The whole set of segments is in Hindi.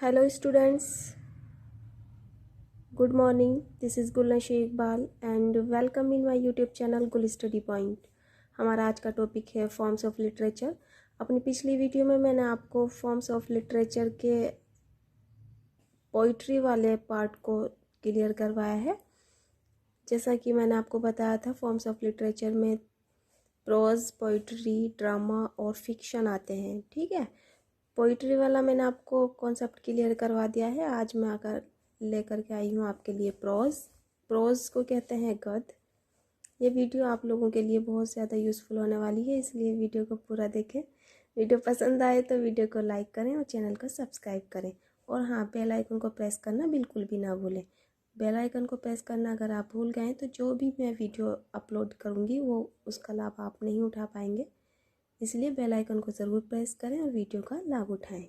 Hello students, good morning. This is Gulnashi Iqbal and welcome in my YouTube channel Gul study point. हमारा आज का टॉपिक है फॉर्म्स ऑफ लिटरेचर। अपनी पिछली वीडियो में मैंने आपको फॉर्म्स ऑफ लिटरेचर के पोइट्री वाले पार्ट को क्लियर करवाया है। जैसा कि मैंने आपको बताया था, फॉर्म्स ऑफ लिटरेचर में प्रोज, पोइट्री, ड्रामा और फिक्शन आते हैं। ठीक है, पोइट्री वाला मैंने आपको कॉन्सेप्ट क्लियर करवा दिया है। आज मैं आकर लेकर के आई हूँ आपके लिए प्रोज को कहते हैं गद्य। ये वीडियो आप लोगों के लिए बहुत ज़्यादा यूज़फुल होने वाली है, इसलिए वीडियो को पूरा देखें। वीडियो पसंद आए तो वीडियो को लाइक करें और चैनल को सब्सक्राइब करें। और हाँ, बेल आइकन को प्रेस करना बिल्कुल भी ना भूलें। बेल आइकन को प्रेस करना अगर आप भूल गए तो जो भी मैं वीडियो अपलोड करूँगी वो उसका लाभ आप नहीं उठा पाएंगे, इसलिए बेल आइकन को ज़रूर प्रेस करें और वीडियो का लाभ उठाएं।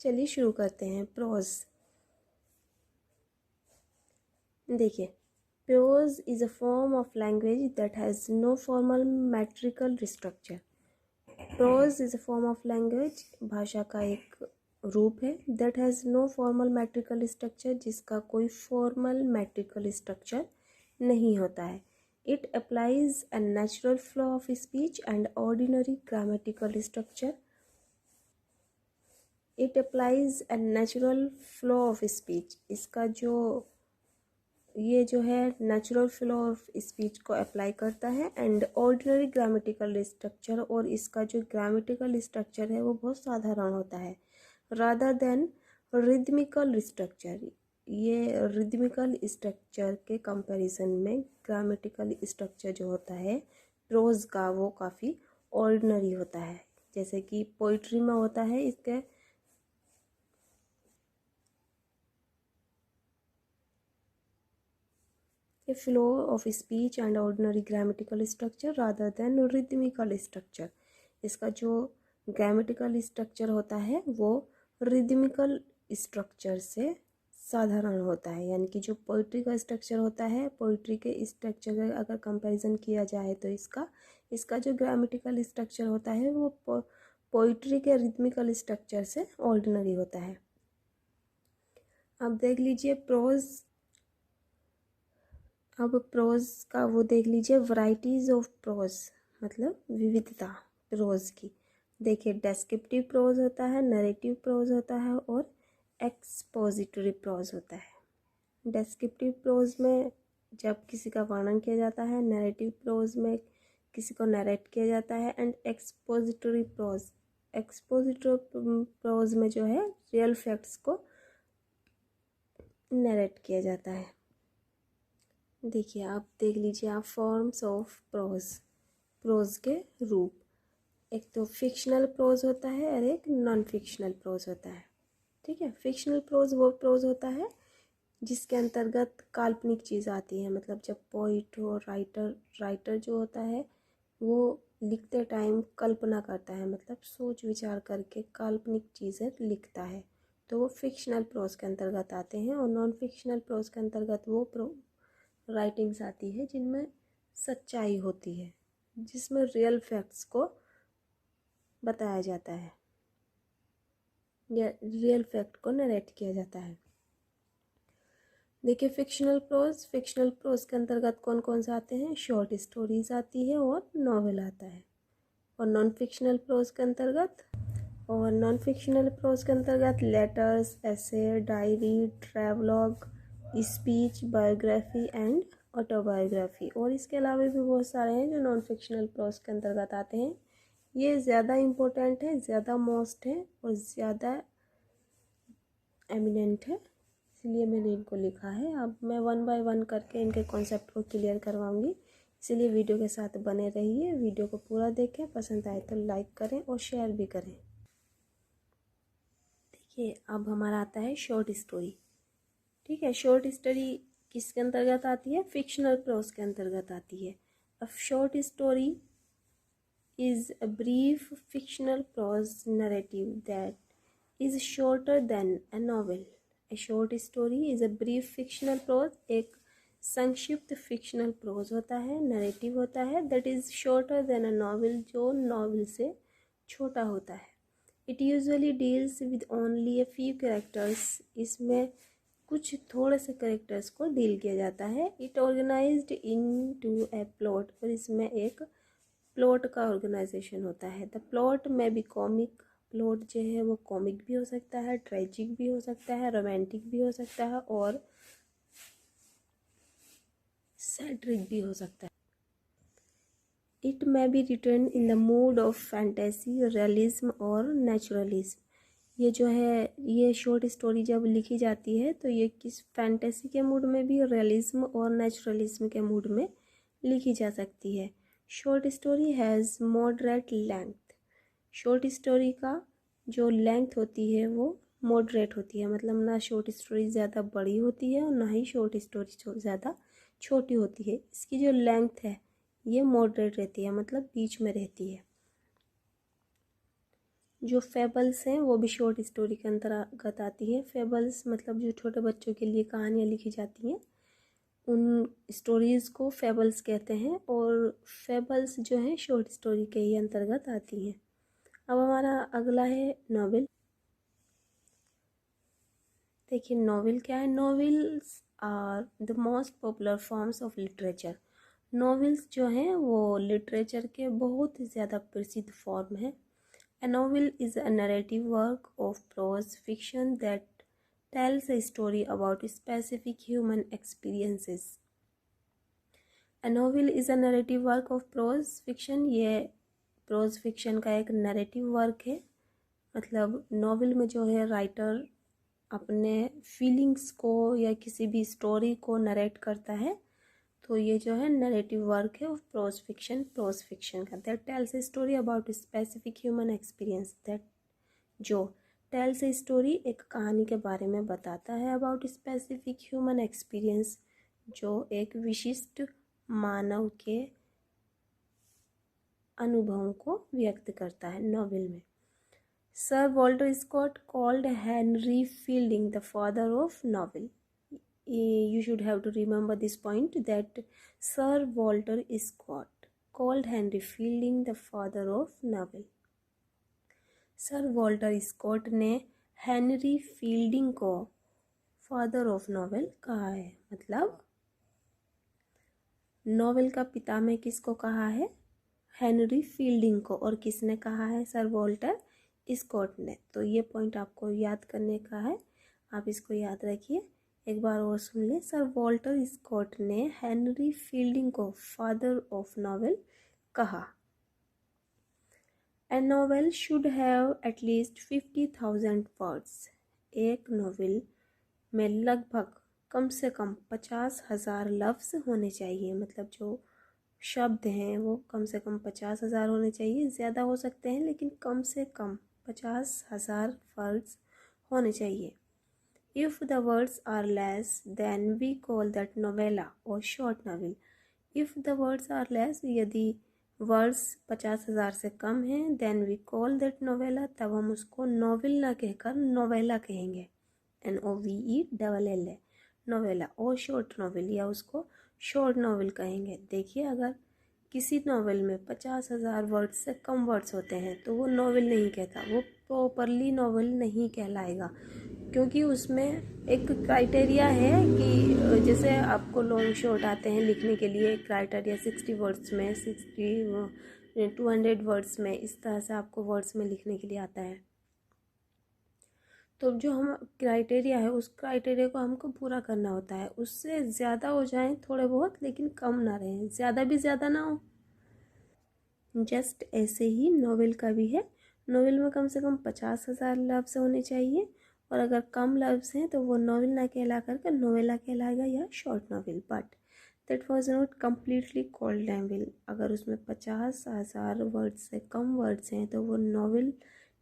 चलिए शुरू करते हैं। प्रोज देखिए, prose is a form of language that has no formal metrical structure. Prose is a form of language, भाषा का एक रूप है, that has no formal metrical structure, जिसका कोई फॉर्मल मैट्रिकल स्ट्रक्चर नहीं होता है। It applies a natural flow of speech and ordinary grammatical structure. It applies a natural flow of speech, इसका जो है नेचुरल फ्लो ऑफ स्पीच को अप्लाई करता है, एंड ऑर्डिनरी ग्रामेटिकल स्ट्रक्चर, और इसका जो ग्रामेटिकल स्ट्रक्चर है वो बहुत साधारण होता है। रादर देन रिदमिकल स्ट्रक्चर, ये रिदमिकल स्ट्रक्चर के कंपैरिजन में ग्रामेटिकल स्ट्रक्चर जो होता है प्रोज का वो काफ़ी ऑर्डिनरी होता है। जैसे कि पोइट्री में होता है, इसके a flow of speech and ordinary grammatical structure rather than rhythmical structure। इसका जो ग्रामेटिकल स्ट्रक्चर होता है वो रिदमिकल स्ट्रक्चर से साधारण होता है। यानी कि जो पोइट्री का स्ट्रक्चर होता है, पोइट्री के स्ट्रक्चर का अगर कंपैरिजन किया जाए तो इसका जो ग्रामेटिकल स्ट्रक्चर होता है वो पोइट्री के रिदमिकल स्ट्रक्चर से ऑर्डिनरी होता है। अब देख लीजिए प्रोज का वो देख लीजिए, वैरायटीज़ ऑफ प्रोज, मतलब विविधता प्रोज की। देखिए, डेस्क्रिप्टिव प्रोज होता है, नरेटिव प्रोज होता है और एक्सपोजिटरी प्रोज होता है। डेस्क्रिप्टिव प्रोज में जब किसी का वर्णन किया जाता है, नरेटिव प्रोज में किसी को नरेट किया जाता है, एंड एक्सपोजिटरी प्रोज में जो है रियल फैक्ट्स को नरेट किया जाता है। देखिए, आप देख लीजिए, आप फॉर्म्स ऑफ प्रोज के रूप, एक तो फिक्शनल प्रोज होता है और एक नॉन फिक्शनल प्रोज होता है। ठीक है, फिक्शनल प्रोज वो प्रोज होता है जिसके अंतर्गत काल्पनिक चीज़ आती है। मतलब जब पोइट हो, राइटर जो होता है वो लिखते टाइम कल्पना करता है, मतलब सोच विचार करके काल्पनिक चीज़ें लिखता है, तो वो फिक्शनल प्रोज के अंतर्गत आते हैं। और नॉन फिक्शनल प्रोज के अंतर्गत वो राइटिंग्स आती है जिनमें सच्चाई होती है, जिसमें रियल फैक्ट्स को बताया जाता है या रियल फैक्ट को नरेट किया जाता है। देखिए, फिक्शनल प्रोज के अंतर्गत कौन कौन से आते हैं? शॉर्ट स्टोरीज आती है और नॉवेल आता है। और नॉन फिक्शनल प्रोज के अंतर्गत letters, essay, diary, travelogue, speech, biography and autobiography. और इसके अलावा भी बहुत सारे हैं जो नॉन फिक्शनल प्रोज के अंतर्गत आते हैं। ये ज़्यादा इम्पोर्टेंट है, ज़्यादा मोस्ट है और ज़्यादा एमिनेंट है, इसलिए मैंने इनको लिखा है। अब मैं 1 बाय 1 करके इनके कॉन्सेप्ट को क्लियर करवाऊंगी, इसलिए वीडियो के साथ बने रहिए। वीडियो को पूरा देखें, पसंद आए तो लाइक करें और शेयर भी करें। देखिए, अब हमारा आता है शॉर्ट स्टोरी। ठीक है, शॉर्ट स्टोरी किसके अंतर्गत आती है? फिक्शनल प्रोज के अंतर्गत आती है। A short story is a brief fictional prose narrative that is shorter than a novel. A short story is a brief fictional prose, एक संक्षिप्त फिक्शनल प्रोज होता है, नरेटिव होता है, that is shorter than a novel, जो नॉवल से छोटा होता है। It usually deals with only a few characters, इसमें कुछ थोड़े से कैरेक्टर्स को डील किया जाता है। It organised into a plot, और इसमें एक प्लॉट का ऑर्गेनाइजेशन होता है। द प्लॉट में भी कॉमिक, प्लॉट जो है वो कॉमिक भी हो सकता है, ट्रेजिक भी हो सकता है, रोमांटिक भी हो सकता है और सैटरिक भी हो सकता है। It may be written in the mood of fantasy, realism और नेचुरलिज्म। ये जो है ये शॉर्ट स्टोरी जब लिखी जाती है तो ये किस फैंटेसी के मूड में भी, रियलिज्म और नेचुरलिज्म के मूड में लिखी जा सकती है। Short story has moderate length, short story का जो लेंथ होती है वो मॉडरेट होती है, मतलब ना शॉर्ट स्टोरी ज़्यादा बड़ी होती है और ना ही शॉर्ट स्टोरी ज़्यादा छोटी होती है। इसकी जो लेंथ है ये मॉडरेट रहती है, मतलब बीच में रहती है। जो फेबल्स हैं वो भी शॉर्ट स्टोरी के अंतर्गत आती है। फेबल्स मतलब जो छोटे बच्चों के लिए कहानियाँ लिखी जाती हैं उन स्टोरीज़ को फेबल्स कहते हैं, और फेबल्स जो हैं शॉर्ट स्टोरी के ही अंतर्गत आती हैं। अब हमारा अगला है नॉवेल। देखिए नॉवेल क्या है। Novels are the most popular forms of literature. Novels जो हैं वो लिटरेचर के बहुत ही ज़्यादा प्रसिद्ध फॉर्म है। A novel is a narrative work of prose fiction that tells a story about specific human experiences. A novel is a narrative work of prose fiction। ये प्रोज फिक्शन का एक नैरेटिव वर्क है, मतलब नॉवेल में जो है राइटर अपने फीलिंग्स को या किसी भी स्टोरी को नरेट करता है, तो ये जो है नरेटिव वर्क है प्रोज फिक्शन का। That tells a story about specific human experience, that जो टेल्स ए स्टोरी एक कहानी के बारे में बताता है अबाउट स्पेसिफिक ह्यूमन एक्सपीरियंस, जो एक विशिष्ट मानव के अनुभवों को व्यक्त करता है नॉवेल में। Sir Walter Scott called Henry Fielding the father of novel. You should have to remember this point, that Sir Walter Scott called Henry Fielding the father of novel। Sir Walter Scott ने हेनरी फील्डिंग को फादर ऑफ नॉवेल कहा है, मतलब नॉवेल का पिता में किसको कहा है, हेनरी फील्डिंग को, और किसने कहा है, सर वॉल्टर स्कॉट ने। तो ये पॉइंट आपको याद करने का है, आप इसको याद रखिए। एक बार और सुन लें। सर वॉल्टर स्कॉट ने हेनरी फील्डिंग को फादर ऑफ नॉवेल कहा। ए novel should have at least 50,000 words. एक नॉवेल में लगभग कम से कम 50,000 लफ्ज़ होने चाहिए, मतलब जो शब्द हैं वो कम से कम 50,000 होने चाहिए। ज़्यादा हो सकते हैं लेकिन कम से कम 50,000 वर्ड्स होने चाहिए। If the words are less, then we call that novella or short novel। If the words are less, यदि वर्ड्स 50,000 से कम हैं, then we call that novella, तब हम उसको नॉवेल ना कहकर नोवेला कहेंगे। NOVELLA नोवेला, और शॉर्ट नॉवेल या उसको शॉर्ट नॉवेल कहेंगे। देखिए अगर किसी नॉवेल में 50,000 वर्ड्स से कम वर्ड्स होते हैं तो वो नॉवेल नहीं कहता, वो प्रॉपरली नॉवेल नहीं कहलाएगा, क्योंकि उसमें एक क्राइटेरिया है कि जैसे आपको लॉन्ग शॉर्ट आते हैं लिखने के लिए, क्राइटेरिया 60 वर्ड्स में, 200 वर्ड्स में, इस तरह से आपको वर्ड्स में लिखने के लिए आता है। तो जो हम क्राइटेरिया है उस क्राइटेरिया को हमको पूरा करना होता है। उससे ज़्यादा हो जाए थोड़े बहुत, लेकिन कम ना रहें, ज़्यादा भी ज़्यादा ना हो। जस्ट ऐसे ही नॉवेल का भी है। नॉवेल में कम से कम 50,000 लफ्ज़ होने चाहिए, और अगर कम लफ्ज़ हैं तो वो नॉवेल ना कहला करके नोवेला कहलाएगा या short novel. But that was not completely called novel. अगर उसमें 50,000 वर्ड्स से कम वर्ड्स हैं तो वो नॉवेल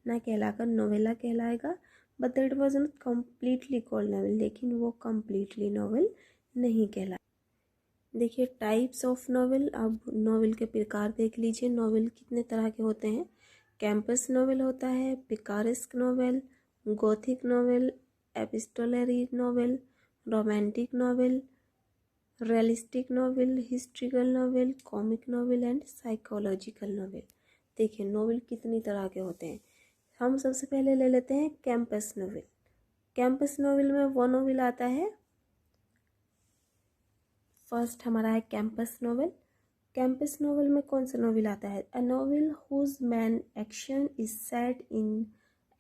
ना कहलाकर नोवेला कहलाएगा। But that was not completely called novel, लेकिन वो कम्प्लीटली नॉवेल नहीं कहला। देखिए टाइप्स ऑफ नॉवेल। अब नॉवेल के प्रकार देख लीजिए। नॉवेल कितने तरह के होते हैं। कैंपस नॉवेल होता है, picaresque novel, Gothic novel, epistolary novel, romantic novel, realistic novel, historical novel, comic novel and psychological novel. देखिए नॉवेल कितनी तरह के होते हैं। हम सबसे पहले ले लेते हैं कैंपस नॉवेल। कैंपस नॉवेल में वो नॉवेल आता है, फर्स्ट हमारा है कैंपस नॉवेल। कैंपस नॉवेल में कौन सा नॉवेल आता है? A novel whose main action is set in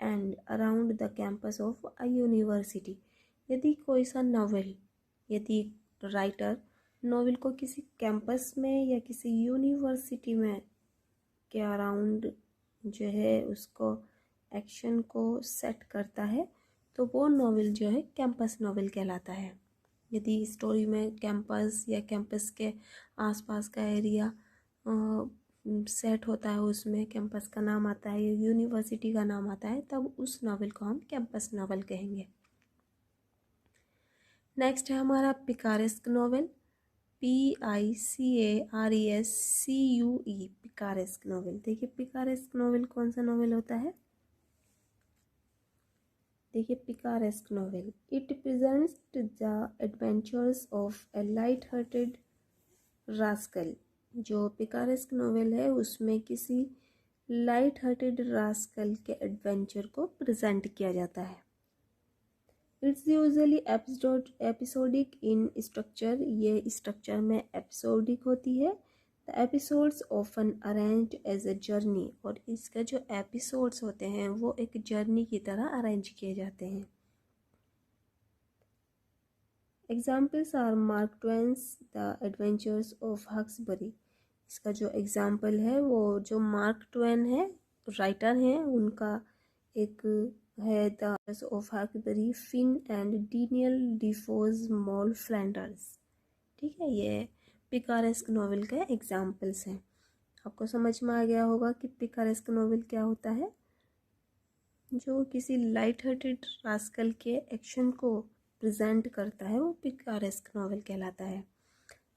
and around the campus of a university. यदि कोई सा नॉवेल, यदि राइटर नॉवेल को किसी कैंपस में या किसी यूनिवर्सिटी में के अराउंड जो है उसको एक्शन को सेट करता है, तो वो नॉवेल जो है कैंपस नॉवेल कहलाता है। यदि स्टोरी में कैंपस या कैंपस के आसपास का एरिया सेट होता है, उसमें कैंपस का नाम आता है या यूनिवर्सिटी का नाम आता है, तब उस नॉवेल को हम कैंपस नॉवेल कहेंगे। नेक्स्ट है हमारा picaresque novel, PICARESCUE, picaresque novel. देखिए पिकारेस्क नॉवेल कौन सा नॉवेल होता है? देखिए picaresque novel, it presents the adventures of a light hearted rascal. जो पिकारेस्क नॉवेल है उसमें किसी लाइट हार्टेड रास्कल के एडवेंचर को प्रेजेंट किया जाता है। It's usually episodic in structure, ये स्ट्रक्चर में एपिसोडिक होती है। The episodes often arranged as a journey, और इसके जो एपिसोड्स होते हैं वो एक जर्नी की तरह अरेंज किए जाते हैं। Examples are Mark Twain's the adventures of Huckleberry. इसका जो एग्जाम्पल है वो जो मार्क ट्वेन है, राइटर हैं, उनका एक है the of Huckleberry, Finn and Daniel Defoe's Moll Flanders. ठीक है, ये पिकारेस्क नॉवेल के एग्जाम्पल्स हैं। आपको समझ में आ गया होगा कि पिकारेस्क नॉवेल क्या होता है। जो किसी लाइट हार्टेड रास्कल के एक्शन को प्रेजेंट करता है वो पिकारेस्क नॉवेल कहलाता है।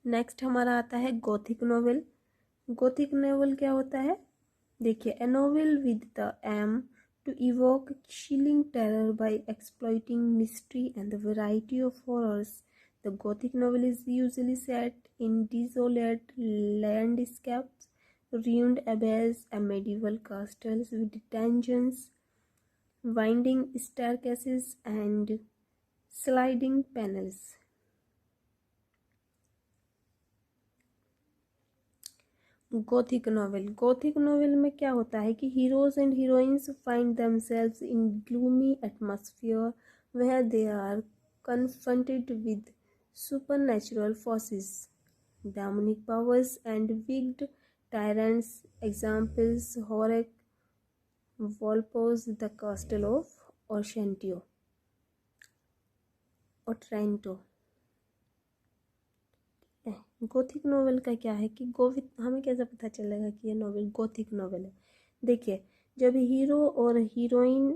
नेक्स्ट हमारा आता है गोथिक नॉवेल। गोथिक नॉवेल क्या होता है? देखिए, a novel with the aim to evoke chilling terror by exploiting mystery and the variety of horrors. The Gothic novel is usually set in desolate landscapes, ruined abbeys, and medieval castles with dungeons, winding staircases, and sliding panels. Gothic novel, Gothic novel में क्या होता है कि heroes and heroines find themselves in gloomy atmosphere where they are confronted with supernatural forces, demonic powers and wicked tyrants. Examples Horace Walpole's the castle of Otranto और ट्रेंटो। गोथिक नॉवेल का क्या है कि हमें कैसे पता चलेगा कि ये नॉवेल गोथिक नॉवेल है? देखिए, जब हीरो और हीरोइन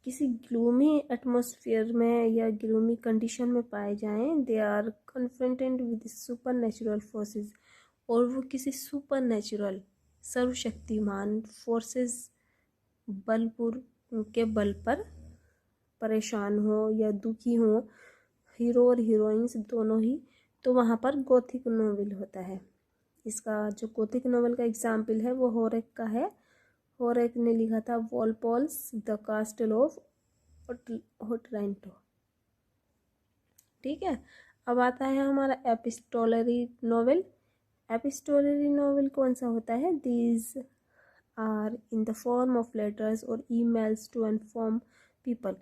किसी ग्लूमी एटमॉस्फेयर में या ग्लूमी कंडीशन में पाए जाएं, they are confronted with supernatural forces, और वो किसी सुपर नेचुरल सर्वशक्तिमान फोर्सेस बलपुर के बल पर परेशान हो या दुखी हो, हीरो और हीरोइंस दोनों ही, तो वहाँ पर गोथिक नॉवेल होता है। इसका जो गोथिक नॉवेल का एग्जाम्पल है वो होरेक का है। होरेक ने लिखा था वॉलपोल्स द कास्टल ऑफ ओटरेंटो। ठीक है, अब आता है हमारा एपिस्टोलरी नॉवेल। एपिस्टोलरी नॉवेल कौन सा होता है? These are in the form of letters और ईमेल्स टू इन्फॉर्म पीपल।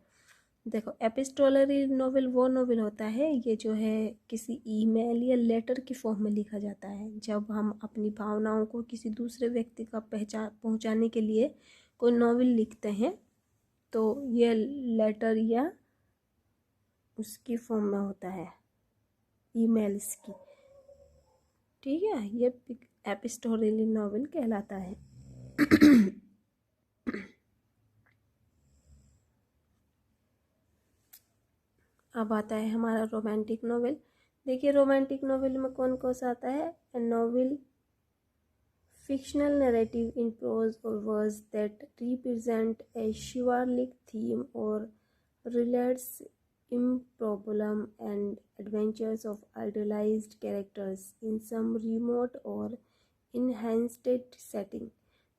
देखो, एपिस्टोलरी नॉवेल वो नॉवेल होता है, ये जो है किसी ईमेल या लेटर की फॉर्म में लिखा जाता है। जब हम अपनी भावनाओं को किसी दूसरे व्यक्ति का पहुंचाने के लिए कोई नॉवेल लिखते हैं, तो ये लेटर या उसकी फॉर्म में होता है, ईमेल्स की। ठीक है, ये एपिस्टोलरी नॉवेल कहलाता है। अब आता है हमारा रोमांटिक नॉवेल। देखिए, रोमांटिक नॉवेल में कौन कौन सा आता है? ए novel fictional narrative in prose or verse that represent a chivalric theme or relates improbable and adventures of idealized characters in some remote or enhanced setting.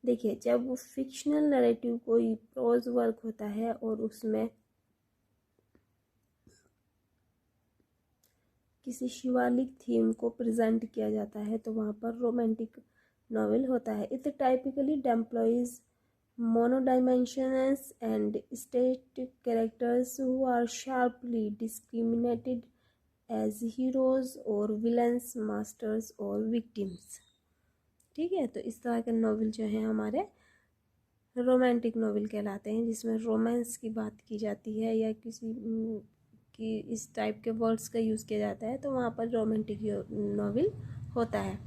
देखिए, जब फिक्शनल नैरेटिव कोई प्रोज वर्क होता है और उसमें किसी शिवालिक थीम को प्रेजेंट किया जाता है तो वहाँ पर रोमांटिक नॉवेल होता है। It typically deploys monodimensional and static characters who are sharply discriminated as heroes और विलन्स, मास्टर्स और विक्टिम्स। ठीक है, तो इस तरह के नॉवेल जो हैं हमारे रोमांटिक नॉवेल कहलाते हैं, जिसमें रोमांस की बात की जाती है या किसी कि इस टाइप के वर्ड्स का यूज़ किया जाता है, तो वहाँ पर रोमांटिक नॉवेल होता है।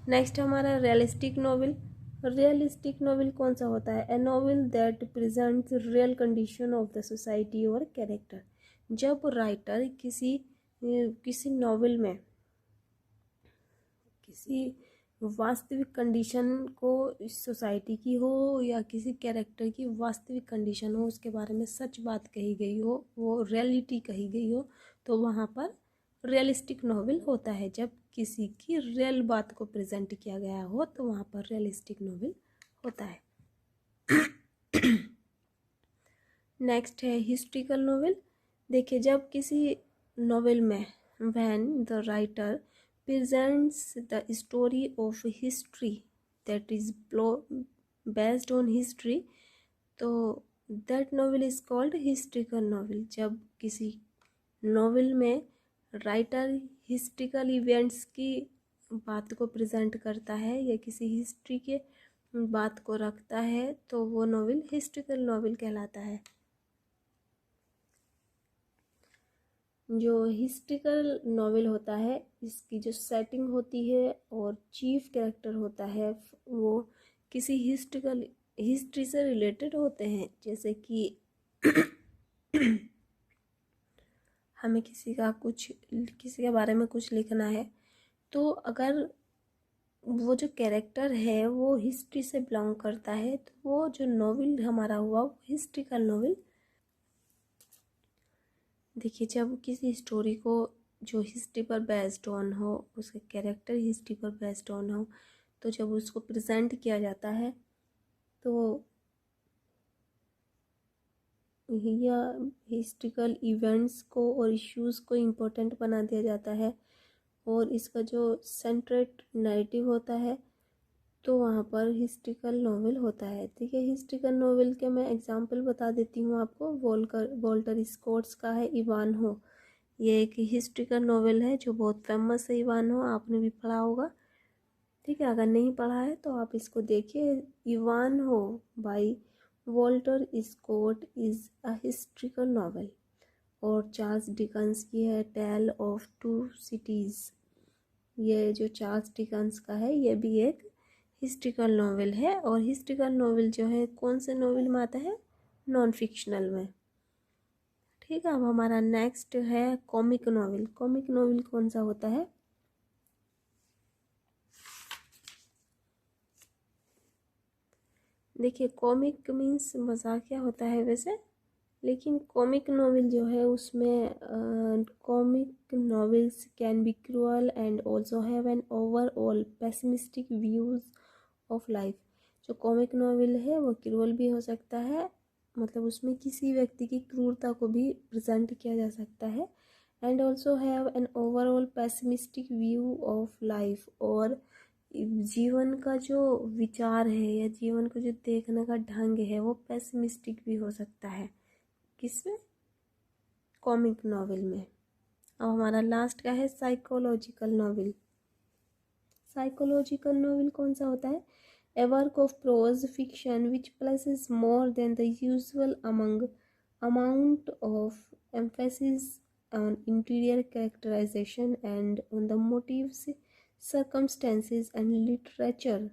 नेक्स्ट हमारा रियलिस्टिक नॉवेल। रियलिस्टिक नॉवेल कौन सा होता है? ए novel that presents real condition of the society और कैरेक्टर। जब राइटर किसी नॉवेल में किसी वास्तविक कंडीशन को, सोसाइटी की हो या किसी कैरेक्टर की वास्तविक कंडीशन हो, उसके बारे में सच बात कही गई हो, वो रियलिटी कही गई हो, तो वहाँ पर रियलिस्टिक नॉवेल होता है। जब किसी की रियल बात को प्रेजेंट किया गया हो तो वहाँ पर रियलिस्टिक नॉवेल होता है। नेक्स्ट है हिस्ट्रिकल नॉवेल। देखिए, जब किसी नॉवेल में when the writer presents the story of history that is based on history, तो that novel is called historical novel। जब किसी नॉवेल में राइटर हिस्ट्रिकल इवेंट्स की बात को प्रेजेंट करता है या किसी हिस्ट्री के बात को रखता है तो वो नॉवेल हिस्ट्रिकल नॉवेल कहलाता है। जो हिस्ट्रिकल नॉवेल होता है, इसकी जो सेटिंग होती है और चीफ कैरेक्टर होता है वो किसी हिस्ट्री से रिलेटेड होते हैं। जैसे कि हमें किसी के बारे में कुछ लिखना है, तो अगर वो जो कैरेक्टर है वो हिस्ट्री से बिलोंग करता है तो वो जो नॉवेल हमारा हुआ वो हिस्ट्रिकल नॉवेल। देखिए, जब किसी स्टोरी को जो हिस्ट्री पर बेस्ड ऑन हो, उसके कैरेक्टर हिस्ट्री पर बेस्ड ऑन हो, तो जब उसको प्रेजेंट किया जाता है तो या हिस्ट्रिकल इवेंट्स को और इश्यूज़ को इम्पोर्टेंट बना दिया जाता है और इसका जो सेंट्रेट नैरेटिव होता है तो वहाँ पर हिस्ट्रिकल नॉवेल होता है। ठीक है, हिस्ट्रिकल नॉवेल के मैं एग्जांपल बता देती हूँ आपको। वॉल्टर स्कॉट्स का है इवानहो। ये एक हिस्ट्रिकल नॉवेल है जो बहुत फेमस है। इवानहो आपने भी पढ़ा होगा। ठीक है, अगर नहीं पढ़ा है तो आप इसको देखिए। Ivanhoe by Walter Scott is a historical novel. और चार्ल्स डिकन्स की है टेल ऑफ टू सिटीज़। ये जो चार्ल्स डिकन्स का है ये भी एक हिस्ट्रिकल नॉवेल है। और हिस्ट्रिकल नॉवेल जो है कौन से नॉवेल में आता है? नॉन फिक्शनल में। ठीक है, अब हमारा नेक्स्ट है कॉमिक नॉवेल। कॉमिक नॉवेल कौन सा होता है? देखिए, कॉमिक मीन्स मजाकिया होता है वैसे, लेकिन कॉमिक नॉवेल जो है उसमें comic novels can be cruel and also have an overall pessimistic views of life. जो कॉमिक नॉवेल है वो क्रूअल भी हो सकता है, मतलब उसमें किसी व्यक्ति की क्रूरता को भी प्रेजेंट किया जा सकता है। And also have an overall pessimistic view of life, और जीवन का जो विचार है या जीवन को जो देखने का ढंग है वो पेसिमिस्टिक भी हो सकता है। किसमें? कॉमिक नॉवेल में। अब हमारा लास्ट का है साइकोलॉजिकल नॉवेल। साइकोलॉजिकल नॉवेल कौन सा होता है? A work of prose fiction which places more than the usual amount of emphasis on interior characterization and on the motives, circumstances and literature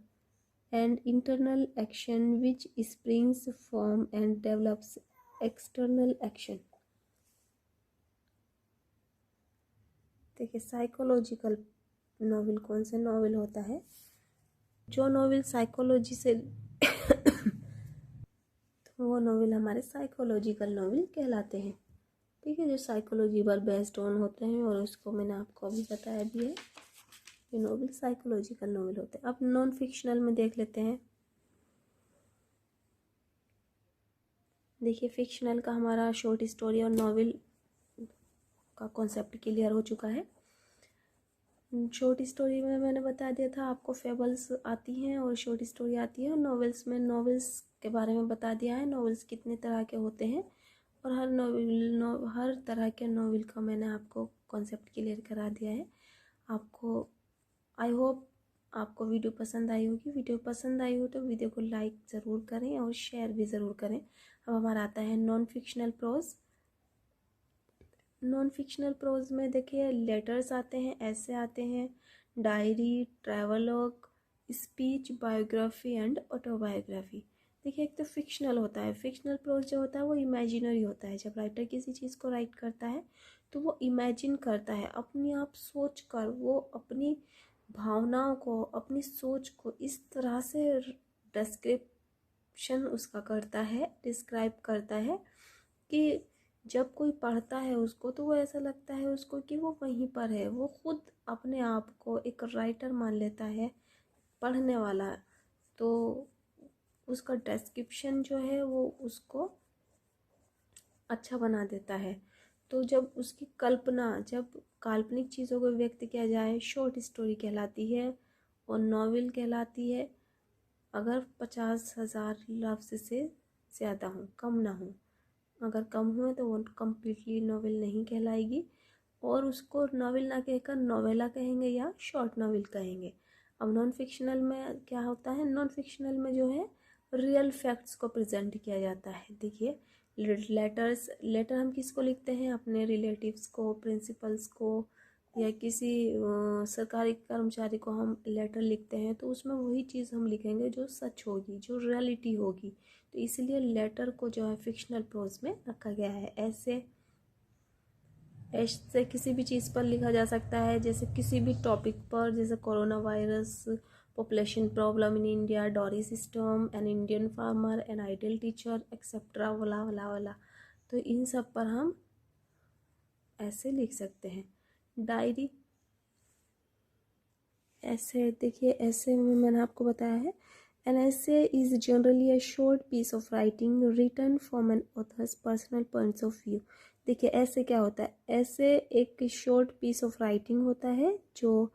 and internal action which springs from and develops external action। देखिए, साइकोलॉजिकल नॉवेल कौन सा नॉवेल होता है? जो नॉवेल साइकोलॉजी से तो वो नॉवेल हमारे साइकोलॉजिकल नॉवेल कहलाते हैं। ठीक है, जो साइकोलॉजी पर बेस्ड ऑन होते हैं, और उसको मैंने आपको अभी बताया भी है। ये नॉवेल साइकोलॉजिकल नॉवेल होते हैं। अब नॉन फिक्शनल में देख लेते हैं। देखिए फिक्शनल का हमारा शॉर्ट स्टोरी और नॉवेल का कॉन्सेप्ट क्लियर हो चुका है। शॉर्ट स्टोरी में मैंने बता दिया था आपको, फेबल्स आती हैं और शॉर्ट स्टोरी आती है। और नॉवेल्स में नॉवेल्स के बारे में बता दिया है, नॉवेल्स कितने तरह के होते हैं और हर तरह के नॉवेल का मैंने आपको कॉन्सेप्ट क्लियर करा दिया है। आपको आई होप आपको वीडियो पसंद आई होगी। वीडियो पसंद आई हो तो वीडियो को लाइक ज़रूर करें और शेयर भी ज़रूर करें। अब हमारा आता है non fictional prose. Non fictional prose में देखिए लेटर्स आते हैं, ऐसे आते हैं, diary, travelogue, speech, biography and autobiography. देखिए एक तो फिक्शनल होता है, फिक्शनल प्रोज जो होता है वो इमेजिनरी होता है। जब राइटर किसी चीज़ को राइट करता है तो वो इमेजिन करता है, अपने आप सोच कर वो अपनी भावनाओं को, अपनी सोच को इस तरह से डिस्क्रिप्शन उसका करता है, डिस्क्राइब करता है कि जब कोई पढ़ता है उसको तो वो ऐसा लगता है उसको कि वो वहीं पर है। वो खुद अपने आप को एक राइटर मान लेता है, पढ़ने वाला। तो उसका डिस्क्रिप्शन जो है वो उसको अच्छा बना देता है। तो जब उसकी कल्पना, जब काल्पनिक चीज़ों को व्यक्त किया जाए, शॉर्ट स्टोरी कहलाती है और नॉवेल कहलाती है अगर 50,000 लफ्ज़ से ज़्यादा हो, कम ना हो। अगर कम हुए तो वो कम्प्लीटली नॉवेल नहीं कहलाएगी और उसको नॉवेल ना कहकर नॉवेला कहेंगे या शॉर्ट नॉवेल कहेंगे। अब नॉन फिक्शनल में क्या होता है, नॉन फिक्शनल में जो है रियल फैक्ट्स को प्रेजेंट किया जाता है। देखिए लेटर हम किसको लिखते हैं, अपने रिलेटिव्स को, प्रिंसिपल्स को या किसी सरकारी कर्मचारी को हम लेटर लिखते हैं तो उसमें वही चीज़ हम लिखेंगे जो सच होगी, जो रियलिटी होगी। तो इसलिए लेटर को जो है फिक्शनल प्रोज में रखा गया है। ऐसे किसी भी चीज़ पर लिखा जा सकता है, जैसे किसी भी टॉपिक पर, जैसे coronavirus, population problem in India, dowry system, an Indian farmer, an ideal teacher etcetera, वाला वाला वाला। तो इन सब पर हम ऐसे लिख सकते हैं। डायरी, ऐसे देखिए ऐसे में मैंने आपको बताया है, an essay is generally a short piece of writing written from an author's personal points of view. देखिए ऐसे क्या होता है, ऐसे एक शॉर्ट पीस ऑफ राइटिंग होता है जो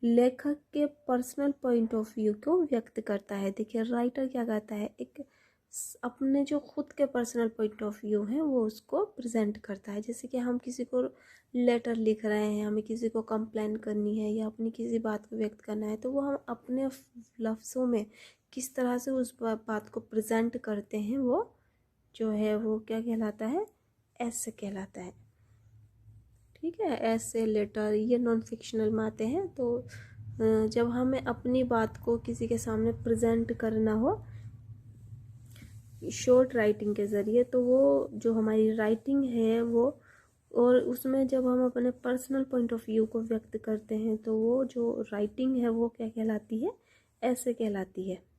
लेखक के पर्सनल पॉइंट ऑफ व्यू को व्यक्त करता है। देखिए राइटर क्या करता है, एक अपने जो खुद के पर्सनल पॉइंट ऑफ व्यू हैं वो उसको प्रेजेंट करता है। जैसे कि हम किसी को लेटर लिख रहे हैं, हमें किसी को कंप्लेन करनी है या अपनी किसी बात को व्यक्त करना है, तो वो हम अपने लफ्ज़ों में किस तरह से उस बात को प्रेजेंट करते हैं वो जो है वो क्या कहलाता है, ऐसे कहलाता है। ठीक है, ऐसे, लेटर ये नॉन फिक्शनल में आते हैं। तो जब हमें अपनी बात को किसी के सामने प्रेजेंट करना हो शॉर्ट राइटिंग के ज़रिए, तो वो जो हमारी राइटिंग है वो, और उसमें जब हम अपने पर्सनल पॉइंट ऑफ व्यू को व्यक्त करते हैं तो वो जो राइटिंग है वो क्या कहलाती है, ऐसे कहलाती है।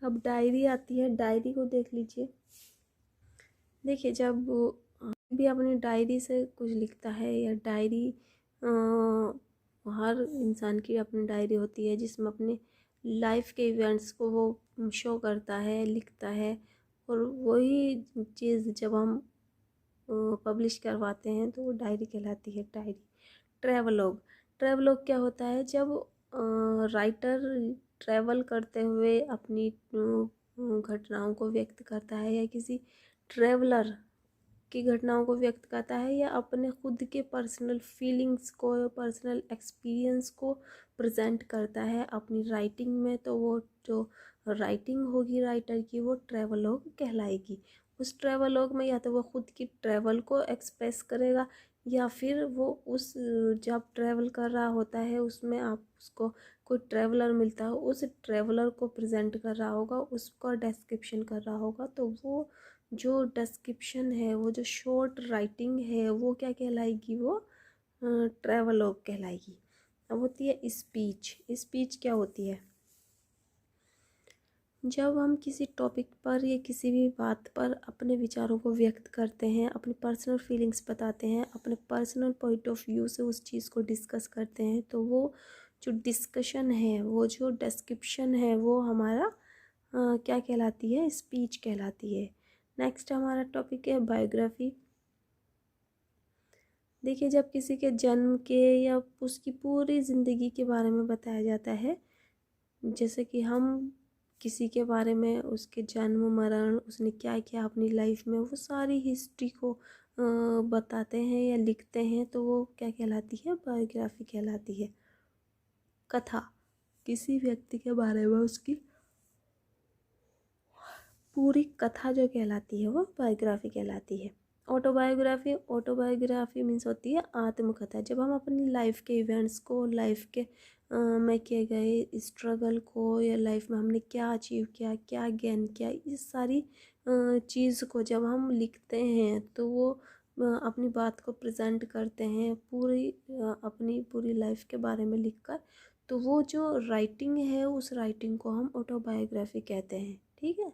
अब डायरी आती है, डायरी को देख लीजिए। देखिए जब भी अपनी डायरी से कुछ लिखता है या डायरी, हर इंसान की अपनी डायरी होती है जिसमें अपने लाइफ के इवेंट्स को वो शो करता है, लिखता है। और वही चीज़ जब हम पब्लिश करवाते हैं तो वो डायरी कहलाती है, डायरी। ट्रैवलॉग, ट्रैवलॉग क्या होता है, जब राइटर ट्रैवल करते हुए अपनी घटनाओं को व्यक्त करता है या किसी ट्रैवलर की घटनाओं को व्यक्त करता है या अपने खुद के पर्सनल फीलिंग्स को, पर्सनल एक्सपीरियंस को प्रेजेंट करता है अपनी राइटिंग में, तो वो जो राइटिंग होगी राइटर की वो ट्रैवलॉग कहलाएगी। उस ट्रैवलॉग में या तो वो खुद की ट्रैवल को एक्सप्रेस करेगा या फिर वो उस जब ट्रैवल कर रहा होता है उसमें आप उसको कोई ट्रैवलर मिलता है, उस ट्रैवलर को प्रेजेंट कर रहा होगा, उसका डिस्क्रिप्शन कर रहा होगा। तो वो जो डिस्क्रिप्शन है, वो जो शॉर्ट राइटिंग है वो क्या कहलाएगी, वो ट्रैवलॉग कहलाएगी। अब होती है स्पीच। स्पीच क्या होती है, जब हम किसी टॉपिक पर या किसी भी बात पर अपने विचारों को व्यक्त करते हैं, अपनी पर्सनल फीलिंग्स बताते हैं, अपने पर्सनल पॉइंट ऑफ व्यू से उस चीज़ को डिस्कस करते हैं, तो वो जो डिस्कशन है, वो जो डिस्क्रिप्शन है, वो हमारा क्या कहलाती है? स्पीच कहलाती है। नेक्स्ट हमारा टॉपिक है बायोग्राफी। देखिए, जब किसी के जन्म के या उसकी पूरी ज़िंदगी के बारे में बताया जाता है, जैसे कि हम किसी के बारे में उसके जन्म मरण, उसने क्या किया अपनी लाइफ में, वो सारी हिस्ट्री को बताते हैं या लिखते हैं, तो वो क्या कहलाती है? बायोग्राफी कहलाती है। कथा, किसी व्यक्ति के बारे में उसकी पूरी कथा जो कहलाती है वो बायोग्राफी कहलाती है। ऑटोबायोग्राफी मीन्स होती है आत्मकथा। जब हम अपनी लाइफ के इवेंट्स को, लाइफ के में किए गए स्ट्रगल को, या लाइफ में हमने क्या अचीव किया, क्या गेन किया, इस सारी चीज़ को जब हम लिखते हैं तो वो अपनी बात को प्रेजेंट करते हैं पूरी अपनी पूरी लाइफ के बारे में लिखकर। तो वो जो राइटिंग है, उस राइटिंग को हम ऑटोबायोग्राफी कहते हैं। ठीक है।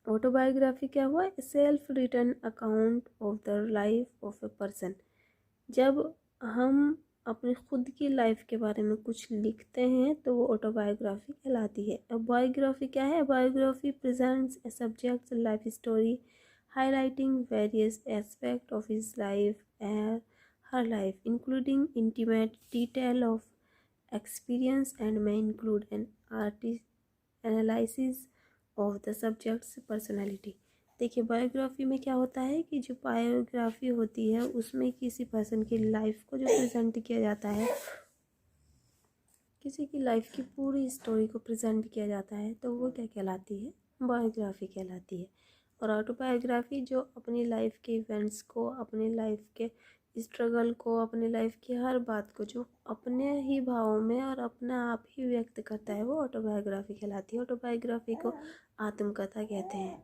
ऑटोबायोग्राफी क्या हुआ? Self written account of the life of a person. जब हम अपनी खुद की लाइफ के बारे में कुछ लिखते हैं तो वो ऑटोबायोग्राफी कहलाती है। अब बायोग्राफी क्या है? Biography presents a subject life story highlighting various aspect of his life and her life including intimate detail of experience and may include an artist analysis of the subject's personality। देखिए, बायोग्राफी में क्या होता है कि जो बायोग्राफी होती है उसमें किसी पर्सन की लाइफ को जो प्रेजेंट किया जाता है, किसी की लाइफ की पूरी स्टोरी को प्रेजेंट किया जाता है, तो वो क्या कहलाती है? बायोग्राफी कहलाती है। और ऑटोबायोग्राफी जो अपनी लाइफ के इवेंट्स को, अपनी लाइफ के स्ट्रगल को, अपनी लाइफ की हर बात को जो अपने ही भावों में और अपने आप ही व्यक्त करता है, वो ऑटोबायोग्राफी कहलाती है। ऑटोबायोग्राफी को आत्मकथा कहते हैं।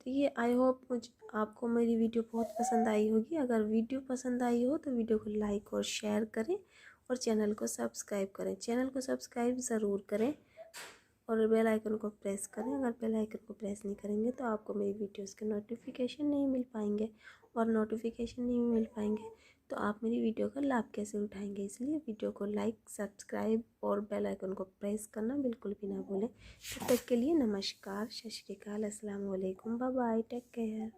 ठीक है। आई होप आपको मेरी वीडियो बहुत पसंद आई होगी। अगर वीडियो पसंद आई हो तो वीडियो को लाइक और शेयर करें और चैनल को सब्सक्राइब करें। चैनल को सब्सक्राइब ज़रूर करें और बेल आइकन को प्रेस करें। अगर बेल आइकन को प्रेस नहीं करेंगे तो आपको मेरी वीडियोस के नोटिफिकेशन नहीं मिल पाएंगे, और नोटिफिकेशन नहीं मिल पाएंगे तो आप मेरी वीडियो का लाभ कैसे उठाएंगे। इसलिए वीडियो को लाइक, सब्सक्राइब और बेल आइकन को प्रेस करना बिल्कुल भी ना भूलें। तब तक के लिए नमस्कार, सत श्री अकाल, अस्सलाम वालेकुम, बाय बाय, टेक केयर।